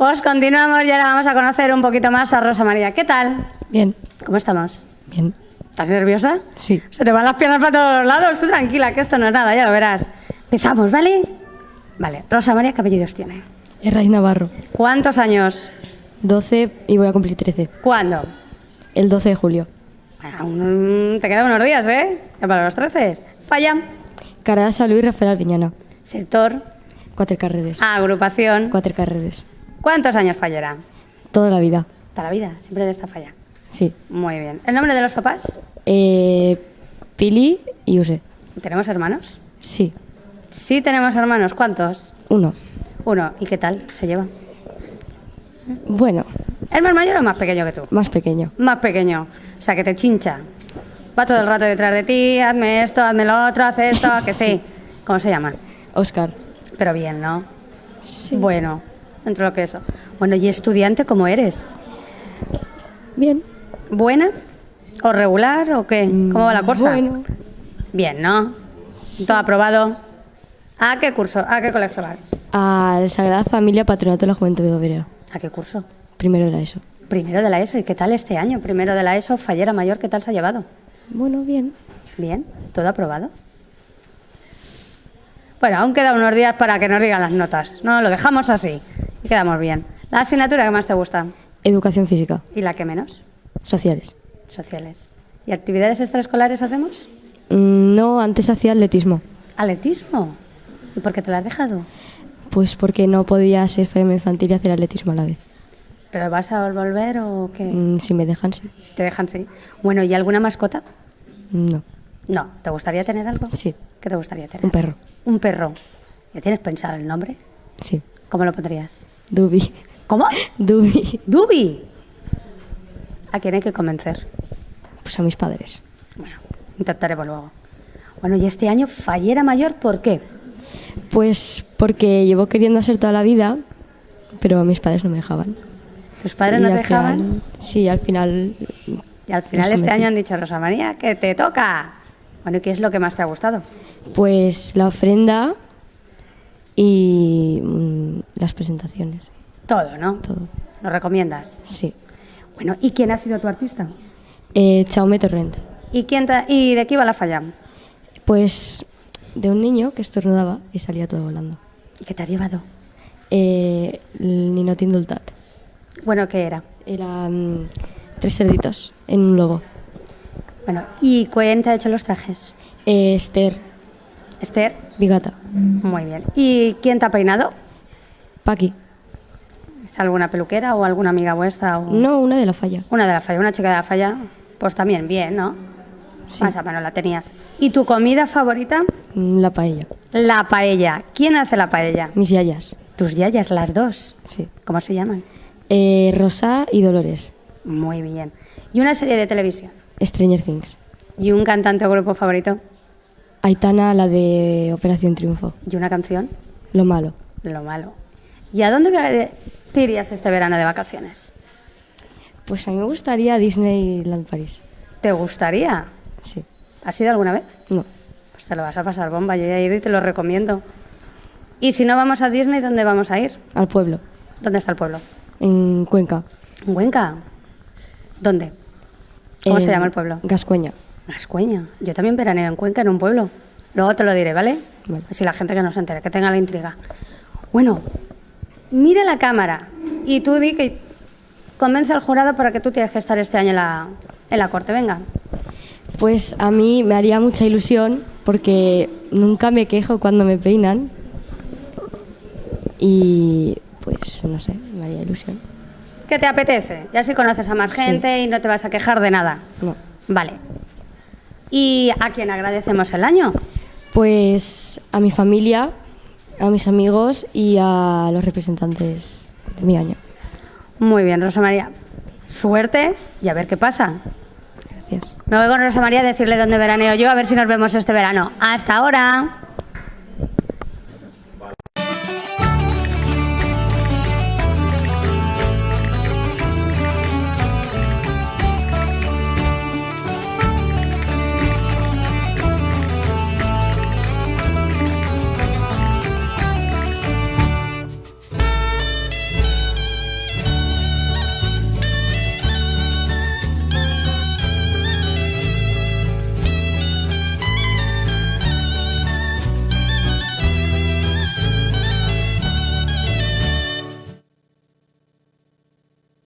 Pues continuamos y ahora vamos a conocer un poquito más a Rosa María. ¿Qué tal? Bien, ¿Cómo estamos? bien. ¿Estás nerviosa? Sí. Se te van las piernas para todos los lados. Tú tranquila, que esto no es nada, ya lo verás. Empezamos, ¿vale? Vale. Rosa María, ¿qué apellidos tiene? Erraiz Navarro, ¿Cuántos años? 12 y voy a cumplir 13. ¿Cuándo? El 12 de julio. Aún te quedan unos días, ¿eh? Ya para los 13. Falla. Cara San Luis Rafael Albiñana. Sector. 4 carreres. Agrupación. 4 carreres. ¿Cuántos años fallará? Toda la vida. Toda la vida, siempre de esta falla. Sí. Muy bien. ¿El nombre de los papás? Pili y Use. ¿Tenemos hermanos? Sí. Sí tenemos hermanos. ¿Cuántos? 1. Uno. ¿Y qué tal se lleva? Bueno, ¿Es más mayor o más pequeño que tú? más pequeño. Más pequeño. O sea, que te chincha. Va todo el rato detrás de ti, hazme esto, hazme lo otro, haz esto, que sí. ¿Cómo se llama? Oscar. Pero bien, ¿no? Sí. Bueno, dentro de lo que eso. Bueno, ¿y estudiante cómo eres? Bien. ¿Buena? ¿O regular? ¿O qué? ¿Cómo va la cosa? Bueno. Bien, ¿no? ¿Todo aprobado? ¿A qué curso? ¿A qué colegio vas? A la Sagrada Familia Patronato de la Juventud de Obrera. ¿A qué curso? Primero de la ESO. Primero de la ESO. ¿Y qué tal este año? Primero de la ESO, fallera mayor, ¿qué tal se ha llevado? Bueno, bien. Bien, ¿todo aprobado? Bueno, aún quedan unos días para que nos digan las notas. No, lo dejamos así y quedamos bien. ¿La asignatura que más te gusta? Educación física. ¿Y la que menos? Sociales. Sociales. ¿Y actividades extraescolares hacemos? No, antes hacía atletismo. ¿Atletismo? ¿Y por qué te lo has dejado? Pues porque no podía ser FM infantil y hacer atletismo a la vez. ¿Pero vas a volver o qué? Si me dejan, sí. Si te dejan, sí. Bueno, ¿y alguna mascota? No. No. ¿Te gustaría tener algo? Sí. ¿Qué te gustaría tener? Un perro. Un perro. ¿Ya tienes pensado el nombre? Sí. ¿Cómo lo pondrías? Dubi. ¿Cómo? Dubi. ¡Dubi! ¿A quién hay que convencer? Pues a mis padres. Bueno, intentaremos luego. Bueno, y este año fallera mayor, ¿por qué? Pues porque llevo queriendo hacer toda la vida, pero mis padres no me dejaban. ¿Tus padres Y no te al dejaban? final- sí, al final. Y al final los este convencí. año han dicho, Rosa María, que te toca. Bueno, ¿y qué es lo que más te ha gustado? Pues la ofrenda y las presentaciones. Todo, ¿no? Todo. ¿Lo recomiendas? Sí. Bueno, ¿y quién ha sido tu artista? Chaume Torrent. ¿Y de qué iba la falla? Pues de un niño que estornudaba y salía todo volando. ¿Y qué te has llevado? El ninot indultat. Bueno, ¿qué era? Era 3 cerditos en un lobo. Bueno, ¿y quién te ha hecho los trajes? Esther Esther. Vigata. Muy bien. ¿Y quién te ha peinado? Paqui. ¿Es alguna peluquera o alguna amiga vuestra? O... No, una de la falla. Una de la falla, una chica de la falla. Pues también bien, ¿no? Sí. Más o menos la tenías. ¿Y tu comida favorita? La paella. La paella. ¿Quién hace la paella? Mis yayas. Tus yayas, las dos. Sí. ¿Cómo se llaman? Rosa y Dolores. Muy bien. ¿Y una serie de televisión? Stranger Things. ¿Y un cantante o grupo favorito? Aitana, la de Operación Triunfo. ¿Y una canción? Lo malo. Lo malo. ¿Y a dónde te irías este verano de vacaciones? Pues a mí me gustaría Disneyland París. ¿Te gustaría? Sí. ¿Has ido alguna vez? No. Pues te lo vas a pasar bomba. Yo ya he ido y te lo recomiendo. Y si no vamos a Disney, ¿dónde vamos a ir? Al pueblo. ¿Dónde está el pueblo? En Cuenca. ¿En Cuenca? ¿Dónde? ¿Cómo se llama el pueblo? Gascueña. Gascueña. Yo también veraneo en Cuenca, en un pueblo. Luego te lo diré, ¿vale? Vale. Así la gente que no se entere, que tenga la intriga. Bueno, mira la cámara y tú di que convence al jurado para que tú tienes que estar este año en la corte. Venga. Pues a mí me haría mucha ilusión porque nunca me quejo cuando me peinan. Y pues no sé, me haría ilusión. ¿Qué te apetece? Y así conoces a más gente y no te vas a quejar de nada. No. Vale. ¿Y a quién agradecemos el año? Pues a mi familia, a mis amigos y a los representantes de mi año. Muy bien, Rosa María. Suerte y a ver qué pasa. Gracias. Me voy con Rosa María a decirle dónde veraneo yo, a ver si nos vemos este verano. ¡Hasta ahora!